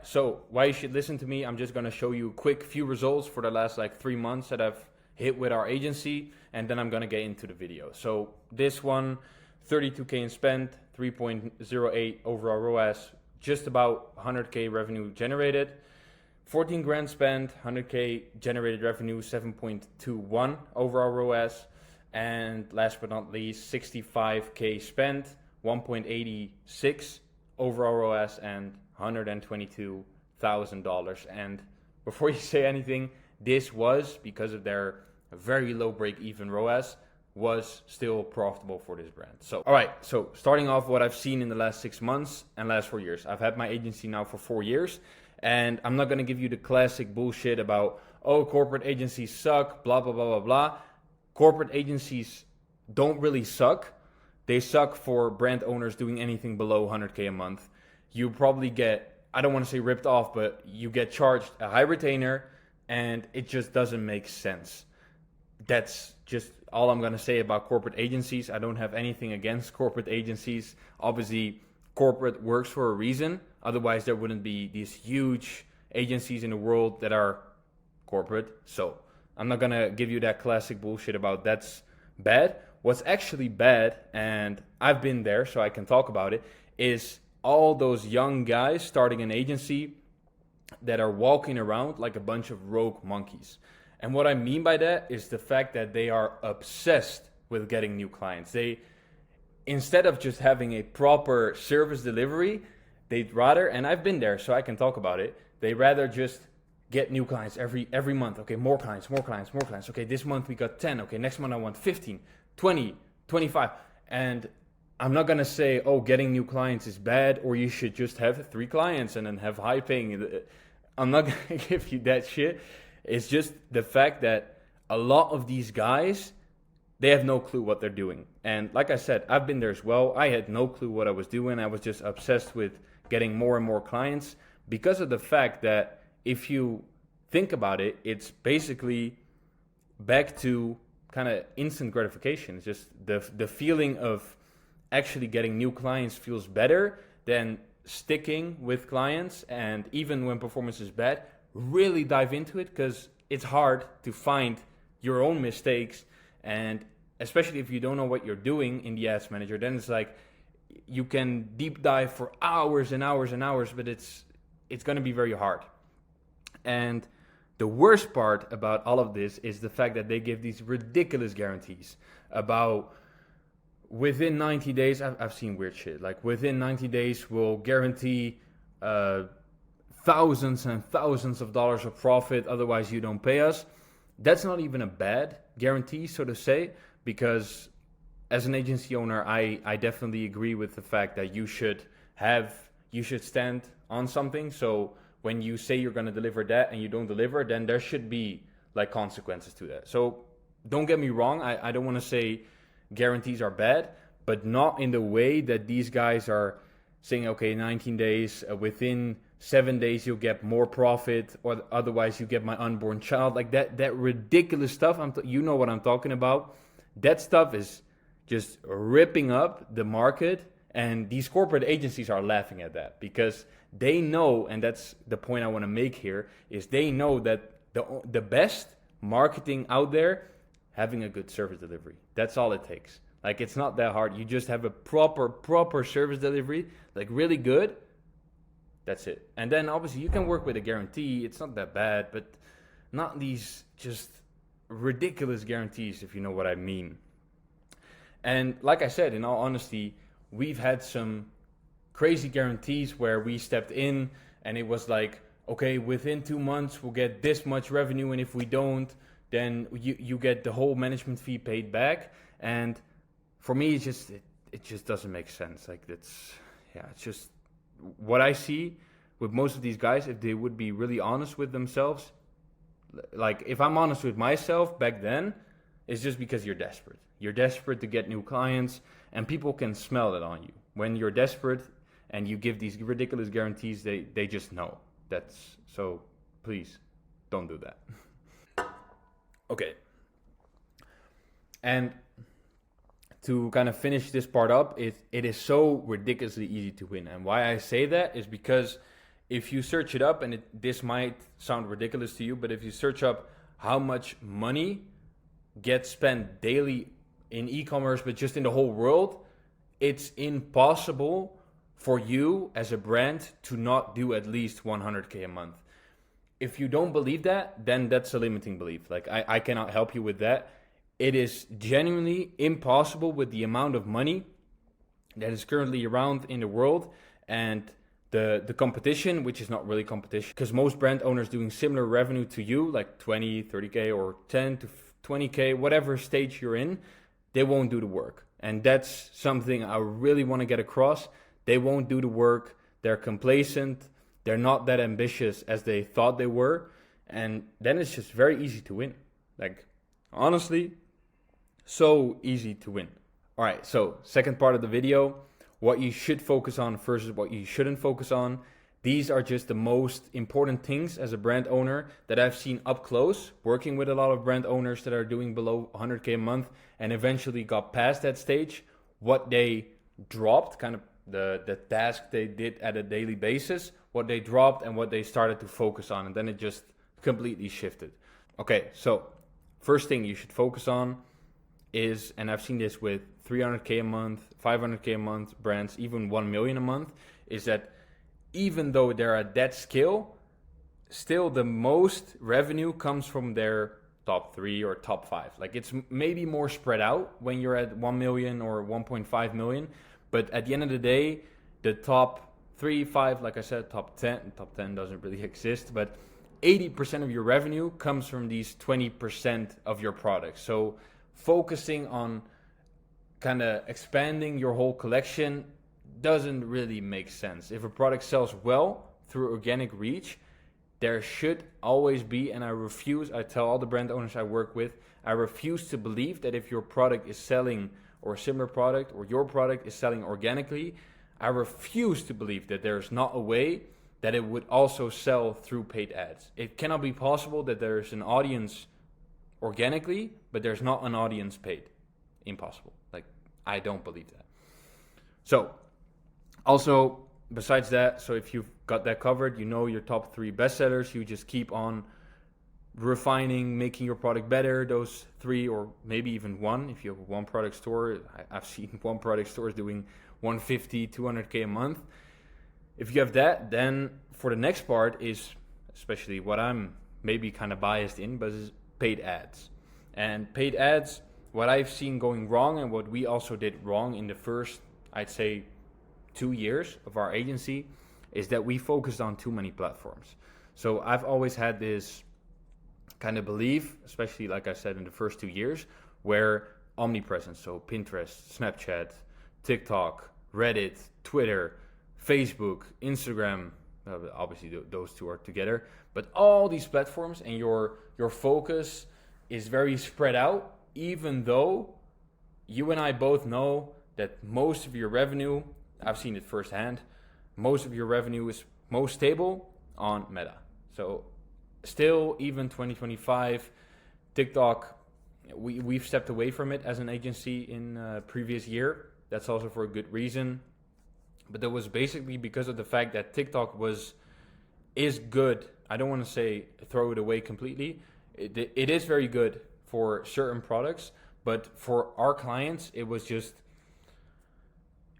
so why you should listen to me, I'm just going to show you a quick few results for the last like 3 months that I've hit with our agency, and then I'm going to get into the video. So this one, 32K in spend, 3.08 overall ROAS, just about 100K revenue generated. 14 grand spent, 100K generated revenue, 7.21 overall ROAS. And last but not least, 65K spent, 1.86 overall ROAS, and $122,000. And before you say anything, this was, because of their very low break-even ROAS, was still profitable for this brand. So, all right, so starting off what I've seen in the last 6 months and last 4 years. I've had my agency now for 4 years, and I'm not going to give you the classic bullshit about, oh, corporate agencies suck, blah, blah, blah, blah, blah. Corporate agencies don't really suck. They suck for brand owners doing anything below 100K a month. You probably get, I don't want to say ripped off, but you get charged a high retainer, and it just doesn't make sense. That's just all I'm going to say about corporate agencies. I don't have anything against corporate agencies. Obviously, corporate works for a reason. Otherwise, there wouldn't be these huge agencies in the world that are corporate. So I'm not going to give you that classic bullshit about that's bad. What's actually bad, and I've been there so I can talk about it, is all those young guys starting an agency that are walking around like a bunch of rogue monkeys. And what I mean by that is the fact that they are obsessed with getting new clients. They, instead of just having a proper service delivery, they'd rather, and I've been there so I can talk about it, they rather just get new clients every month. Okay, more clients. Okay, this month we got 10. Okay, next month I want 15, 20, 25. And I'm not going to say, oh, getting new clients is bad, or you should just have 3 clients and then have high paying. I'm not going to give you that shit. It's just the fact that a lot of these guys, they have no clue what they're doing. And like I said, I've been there as well. I had no clue what I was doing. I was just obsessed with getting more and more clients because of the fact that if you think about it, it's basically back to kind of instant gratification. It's just the feeling of actually getting new clients feels better than sticking with clients. And even when performance is bad, really dive into it, because it's hard to find your own mistakes. And especially if you don't know what you're doing in the ads manager, then it's like you can deep dive for hours and hours and hours, but it's going to be very hard. And the worst part about all of this is the fact that they give these ridiculous guarantees about within 90 days. I've seen weird shit like within 90 days we'll guarantee thousands and thousands of dollars of profit, otherwise you don't pay us. That's not even a bad guarantee, so to say, because as an agency owner, I definitely agree with the fact that you should stand on something. So when you say you're going to deliver that and you don't deliver, then there should be like consequences to that. So don't get me wrong, I don't want to say guarantees are bad, but not in the way that these guys are saying, okay, 19 days, within 7 days you'll get more profit, or otherwise you get my unborn child. Like that ridiculous stuff. You know what I'm talking about. That stuff is just ripping up the market, and these corporate agencies are laughing at that because they know, and that's the point I want to make here, is they know that the best marketing out there, having a good service delivery. That's all it takes. Like, it's not that hard. You just have a proper service delivery, like really good. That's it. And then obviously you can work with a guarantee. It's not that bad, but not these just ridiculous guarantees, if you know what I mean. And like I said, in all honesty, we've had some crazy guarantees where we stepped in and it was like, okay, within 2 months we'll get this much revenue, and if we don't, then you get the whole management fee paid back. And for me, it just doesn't make sense. Like, it's just what I see with most of these guys. If they would be really honest with themselves, like if I'm honest with myself back then, it's just because you're desperate. You're desperate to get new clients, and people can smell it on you. When you're desperate and you give these ridiculous guarantees, they just know. So please don't do that. Okay. And to kind of finish this part up, it is so ridiculously easy to win. And why I say that is because if you search it up, and this might sound ridiculous to you, but if you search up how much money gets spent daily in e-commerce, but just in the whole world, it's impossible for you as a brand to not do at least 100K a month. If you don't believe that, then that's a limiting belief. Like I cannot help you with that. It is genuinely impossible with the amount of money that is currently around in the world and the competition, which is not really competition, because most brand owners doing similar revenue to you, like 20, 30K or 10 to 20K, whatever stage you're in, they won't do the work. And that's something I really want to get across. They won't do the work. They're complacent. They're not that ambitious as they thought they were. And then it's just very easy to win. Like, honestly, so easy to win. All right, so second part of the video, what you should focus on versus what you shouldn't focus on. These are just the most important things as a brand owner that I've seen up close, working with a lot of brand owners that are doing below 100K a month and eventually got past that stage, what they dropped, kind of the task they did at a daily basis, what they dropped and what they started to focus on. And then it just completely shifted. Okay, so first thing you should focus on is, and I've seen this with 300K a month, 500K a month brands, even 1 million a month, is that even though they're at that scale, still the most revenue comes from their top 3 or top 5. Like it's maybe more spread out when you're at 1 million or 1.5 million. But at the end of the day, the top 3, 5, like I said, top 10 doesn't really exist, but 80% of your revenue comes from these 20% of your products. So focusing on kind of expanding your whole collection doesn't really make sense. If a product sells well through organic reach, there should always be, and I tell all the brand owners I work with, I refuse to believe that if your product is selling, or a similar product, or your product is selling organically, I refuse to believe that there's not a way that it would also sell through paid ads. It cannot be possible that there's an audience organically, but there's not an audience paid. Impossible. Like, I don't believe that. So, also, besides that, so if you've got that covered, you know your top 3 bestsellers, you just keep on refining, making your product better, those 3 or maybe even 1. If you have one product store, I've seen one product stores doing 150, 200K a month. If you have that, then for the next part is, especially what I'm maybe kind of biased in, but is paid ads. And paid ads, what I've seen going wrong and what we also did wrong in the first, I'd say, 2 years of our agency, is that we focused on too many platforms. So I've always had this kind of belief, especially like I said in the first 2 years, where omnipresence, so Pinterest, Snapchat, TikTok, Reddit, Twitter, Facebook, Instagram, obviously those 2 are together, but all these platforms and your focus is very spread out, even though you and I both know that most of your revenue, I've seen it firsthand, most of your revenue is most stable on Meta. So still, even 2025, TikTok, we've stepped away from it as an agency in previous year. That's also for a good reason. But that was basically because of the fact that TikTok is good. I don't want to say throw it away completely. It is very good for certain products, but for our clients, it was just,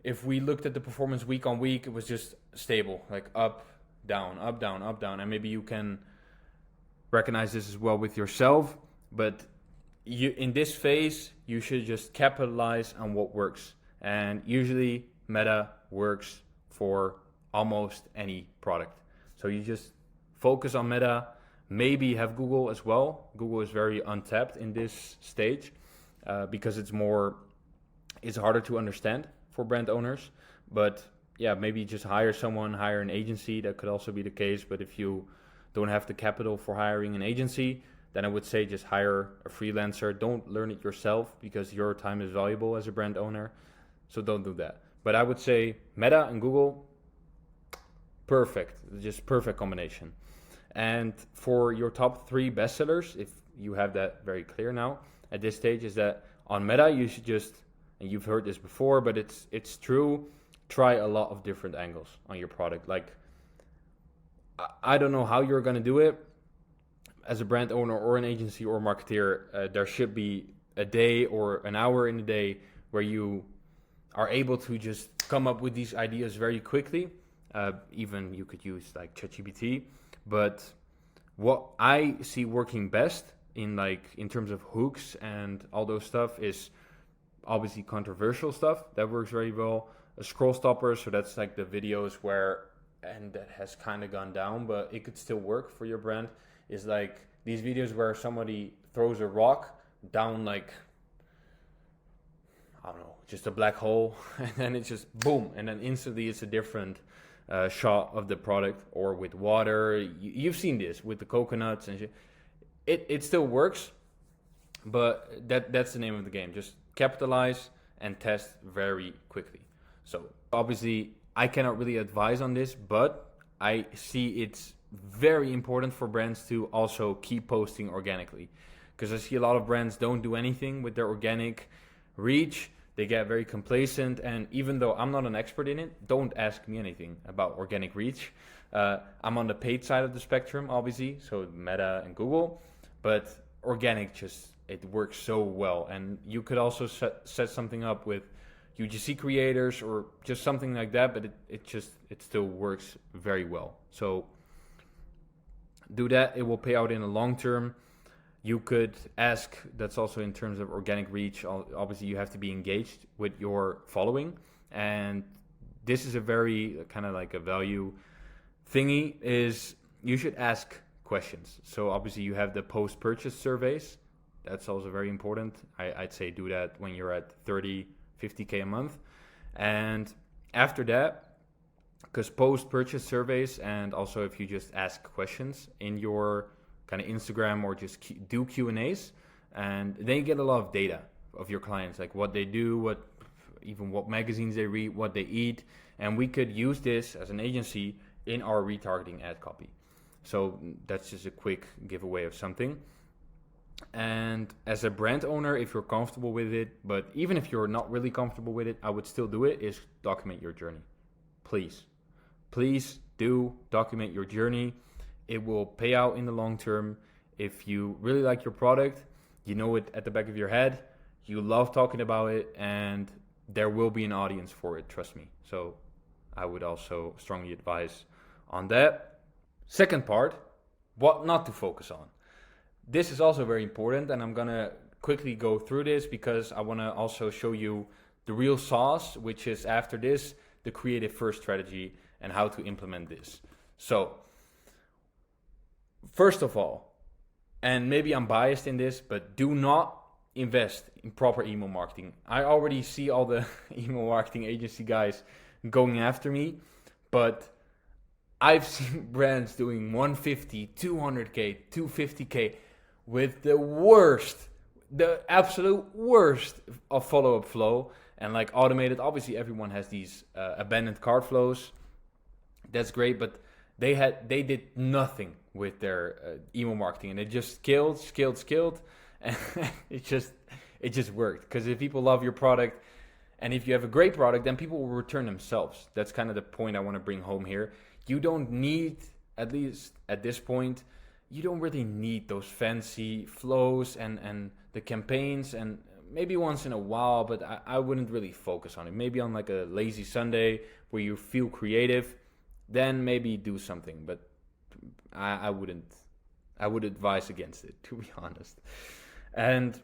if we looked at the performance week on week, it was just stable, like up, down, up, down, up, down. And maybe you can recognize this as well with yourself, but you, in this phase, you should just capitalize on what works. And usually Meta works for almost any product. So you just focus on Meta, maybe have Google as well. Google is very untapped in this stage because it's harder to understand for brand owners. But yeah, maybe just hire an agency. That could also be the case. But if you don't have the capital for hiring an agency, then I would say just hire a freelancer. Don't learn it yourself because your time is valuable as a brand owner. So don't do that. But I would say Meta and Google, perfect, just perfect combination. And for your top 3 bestsellers, if you have that very clear now at this stage, is that on Meta, you should just, and you've heard this before, but it's true, try a lot of different angles on your product. Like I don't know how you're going to do it. As a brand owner or an agency or marketeer, there should be a day or an hour in the day where you are able to just come up with these ideas very quickly. Even you could use like ChatGPT. But what I see working best in terms of hooks and all those stuff is obviously controversial stuff that works very well. A scroll stopper, so that's like the videos where, and that has kind of gone down, but it could still work for your brand, is like these videos where somebody throws a rock down like, I don't know, just a black hole, and then it's just boom, and then instantly it's a different shot of the product. Or with water, you've seen this with the coconuts and shit. It still works, but that's the name of the game. Just capitalize and test very quickly. So obviously I cannot really advise on this, but I see it's very important for brands to also keep posting organically, because I see a lot of brands don't do anything with their organic reach. They get very complacent, and even though I'm not an expert in it, don't ask me anything about organic reach. I'm on the paid side of the spectrum, obviously, so Meta and Google, but organic it works so well. And you could also set something up with UGC creators or just something like that, but it still works very well. So do that. It will pay out in the long term. You could ask, that's also in terms of organic reach, obviously you have to be engaged with your following, and this is a very kind of like a value thingy, is you should ask questions. So obviously you have the post-purchase surveys. That's also very important. I'd say do that when you're at 30, 50K a month. And after that, because post-purchase surveys, and also if you just ask questions in your kind of Instagram or just do Q&As, and then you get a lot of data of your clients, like what they do, what magazines they read, what they eat. And we could use this as an agency in our retargeting ad copy. So that's just a quick giveaway of something. And as a brand owner, if you're comfortable with it, but even if you're not really comfortable with it, I would still do it, is document your journey. Please do document your journey. It will pay out in the long term. If you really like your product, you know it at the back of your head, you love talking about it, and there will be an audience for it, trust me. So I would also strongly advise on that. Second part, what not to focus on. This is also very important, and I'm gonna quickly go through this because I wanna also show you the real sauce, which is after this, the creative first strategy and how to implement this. So first of all, and maybe I'm biased in this, but do not invest in proper email marketing. I already see all the email marketing agency guys going after me, but I've seen brands doing 150, 200K, 250K with the absolute worst of follow-up flow and like automated. Obviously, everyone has these abandoned cart flows. That's great, but they did nothing with their email marketing, and it just scaled, and it just worked. Because if people love your product, and if you have a great product, then people will return themselves. That's kind of the point I want to bring home here. You don't need, at least at this point, you don't really need those fancy flows and the campaigns, and maybe once in a while, but I wouldn't really focus on it. Maybe on like a lazy Sunday where you feel creative, then maybe do something, but I would advise against it, to be honest. And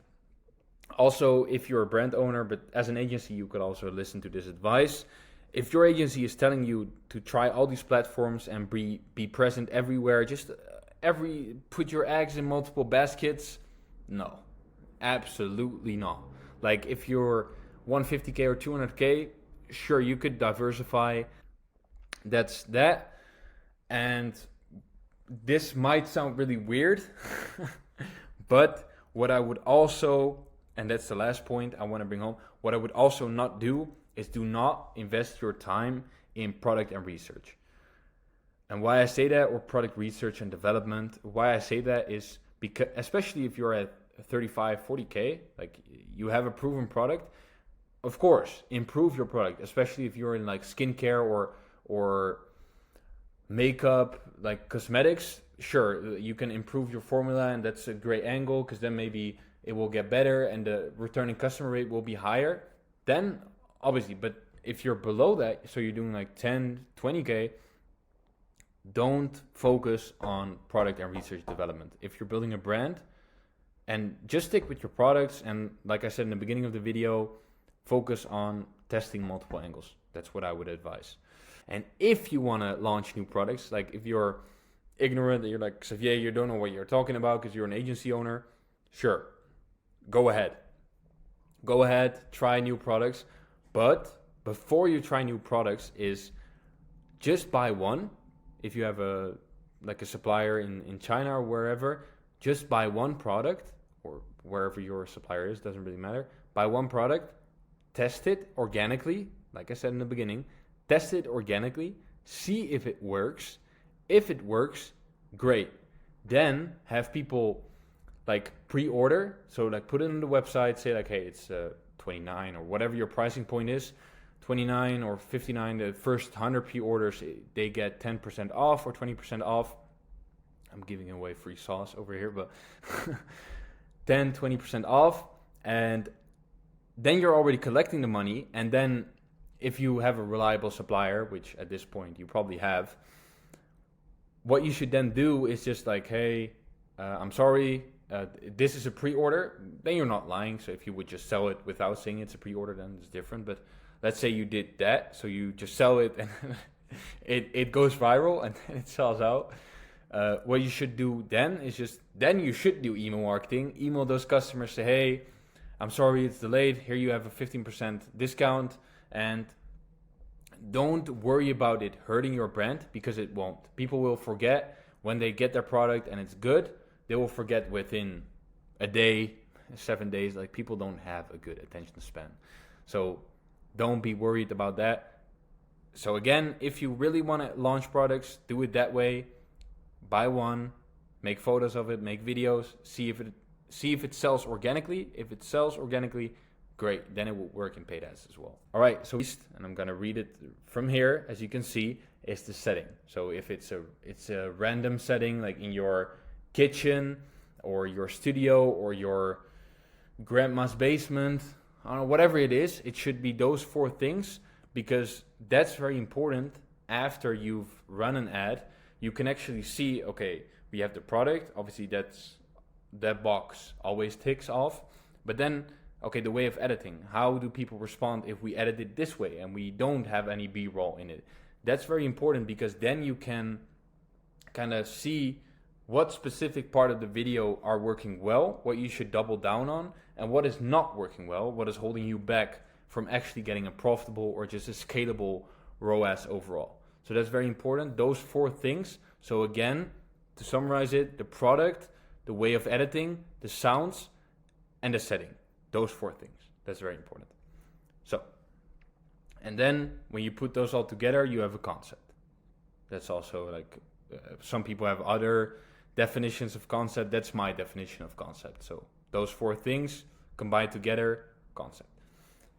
also, if you're a brand owner, but as an agency, you could also listen to this advice. If your agency is telling you to try all these platforms and be present everywhere, just put your eggs in multiple baskets, no, absolutely not. Like if you're 150K or 200K, sure, you could diversify. That's that. And this might sound really weird, but what I would also, and that's the last point I want to bring home, what I would also not do is do not invest your time in product and research. And why I say that, or product research and development, why I say that is because, especially if you're at 35, 40K, like you have a proven product, of course, improve your product, especially if you're in like skincare or makeup, like cosmetics, sure, you can improve your formula, and that's a great angle because then maybe it will get better and the returning customer rate will be higher. Then obviously, but if you're below that, so you're doing like 10, 20K, don't focus on product and research development. If you're building a brand, and just stick with your products, and like I said in the beginning of the video, focus on testing multiple angles. That's what I would advise. And if you want to launch new products, like if you're ignorant, you're like, Xavier, you don't know what you're talking about because you're an agency owner, sure, go ahead. Go ahead, try new products. But before you try new products is just buy one. If you have a supplier in China or wherever, just buy one product, or wherever your supplier is, doesn't really matter. Buy one product, test it organically, like I said in the beginning, test it organically, see if it works. If it works, great. Then have people like pre-order, so like put it on the website, say like, hey, it's 29 or whatever your pricing point is, 29 or 59, the first 100 pre-orders, they get 10% off or 20% off. I'm giving away free sauce over here, but 10, 20% off. And then you're already collecting the money. And then if you have a reliable supplier, which at this point you probably have, what you should then do is just like, hey, I'm sorry, this is a pre-order. Then you're not lying. So if you would just sell it without saying it's a pre-order, then it's different. But let's say you did that. So you just sell it and it goes viral and it sells out. What you should do then is then you should do email marketing. Email those customers, say, hey, I'm sorry it's delayed. Here you have a 15% discount. And don't worry about it hurting your brand, because it won't. People will forget when they get their product and it's good. They will forget within a day, 7 days. Like, people don't have a good attention span. So don't be worried about that. So again, if you really want to launch products, do it that way. Buy one, make photos of it, make videos, see if it sells organically. If it sells organically, great. Then it will work in paid ads as well. All right, so and I'm gonna read it from here. As you can see, is the setting. So if it's a random setting, like in your kitchen or your studio or your grandma's basement, I don't know, whatever it is, it should be those 4 things, because that's very important. After you've run an ad, you can actually see, okay, we have the product. Obviously, that box always ticks off. But then, okay, the way of editing. How do people respond if we edit it this way and we don't have any B-roll in it? That's very important, because then you can kind of see what specific part of the video are working well, what you should double down on, and what is not working well, what is holding you back from actually getting a profitable or just a scalable ROAS overall. So that's very important, those 4 things. So again, to summarize it, the product, the way of editing, the sounds, and the setting. Those 4 things. That's very important. So, and then when you put those all together, you have a concept. That's also like, some people have other definitions of concept. That's my definition of concept. So those 4 things combined together, concept.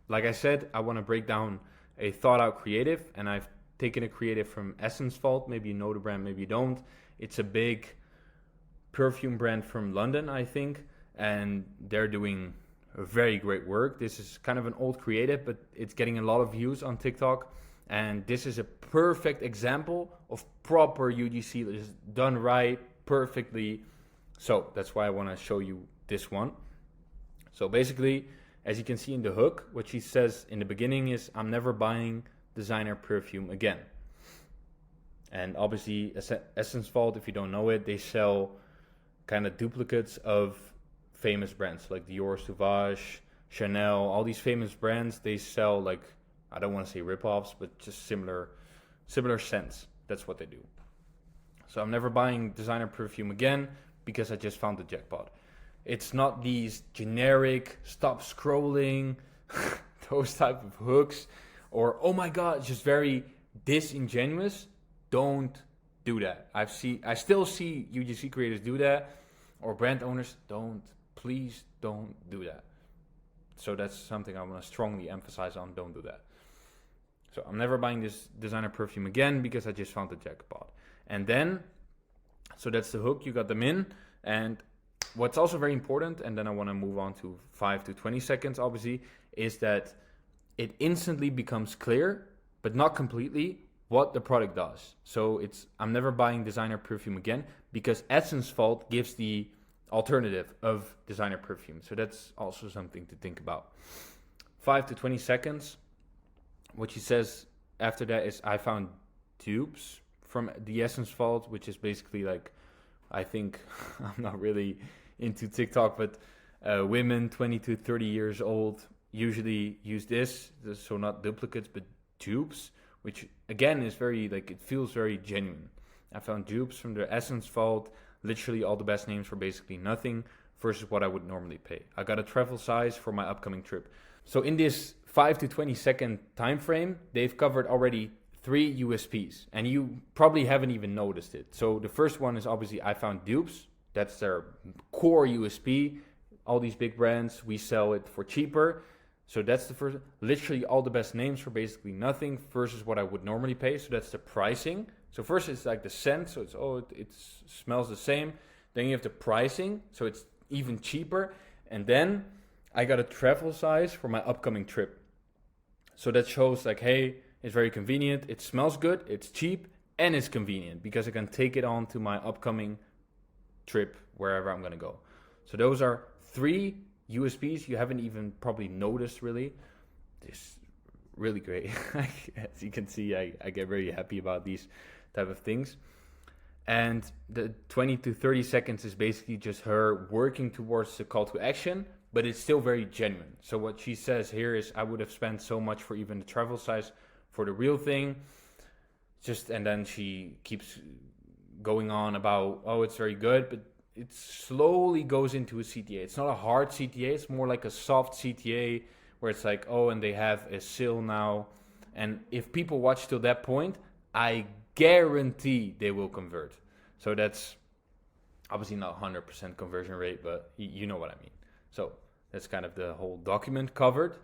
Like I said, I want to break down a thought out creative, and I've taken a creative from Essence Vault. Maybe you know the brand, maybe you don't. It's a big perfume brand from London, I think, and they're doing very great work. This is kind of an old creative, but it's getting a lot of views on TikTok, and this is a perfect example of proper UGC that is done right, perfectly. So that's why I want to show you this one. So basically, as you can see in the hook, what she says in the beginning is, I'm never buying designer perfume again. And obviously, Essence Vault, if you don't know it, they sell kind of duplicates of famous brands like Dior, Sauvage, Chanel, all these famous brands. They sell, like, I don't want to say rip-offs, but just similar scents. That's what they do. So I'm never buying designer perfume again because I just found the jackpot. It's not these generic stop scrolling, those type of hooks, or oh my god, just very disingenuous. Don't do that. I still see UGC creators do that, or brand owners. Please don't do that. So that's something I want to strongly emphasize on. Don't do that. So I'm never buying this designer perfume again because I just found the jackpot. And then, so that's the hook, you got them in. And what's also very important, and then I want to move on to 5 to 20 seconds, obviously, is that it instantly becomes clear, but not completely, what the product does. So I'm never buying designer perfume again, because Essence Vault gives the alternative of designer perfume. So that's also something to think about. 5 to 20 seconds. What she says after that is, I found dupes from the Essence Vault, which is basically like, I think, I'm not really into TikTok, but women 20 to 30 years old usually use this, so not duplicates, but dupes, which again is very, like, it feels very genuine. I found dupes from the Essence Vault, literally all the best names for basically nothing versus what I would normally pay. I got a travel size for my upcoming trip. So in this 5 to 20 second time frame, they've covered already 3 USPs, and you probably haven't even noticed it. So the first one is obviously, I found dupes. That's their core USP. All these big brands, we sell it for cheaper. So that's the first, literally all the best names for basically nothing versus what I would normally pay. So that's the pricing. So first it's like the scent, so it smells the same. Then you have the pricing, so it's even cheaper. And then I got a travel size for my upcoming trip. So that shows like, hey, it's very convenient, it smells good, it's cheap, and it's convenient because I can take it on to my upcoming trip wherever I'm gonna go. So those are 3 USPs you haven't even probably noticed really. This really great. As you can see, I get very happy about these type of things. And the 20 to 30 seconds is basically just her working towards the call to action, but it's still very genuine. So what she says here is, I would have spent so much for even the travel size for the real thing. And then she keeps going on about, oh, it's very good, but it slowly goes into a CTA. It's not a hard CTA, it's more like a soft CTA where it's like, oh, and they have a sale now. And if people watch till that point, I guarantee they will convert. So that's obviously not 100% conversion rate, but you know what I mean. So that's kind of the whole document covered.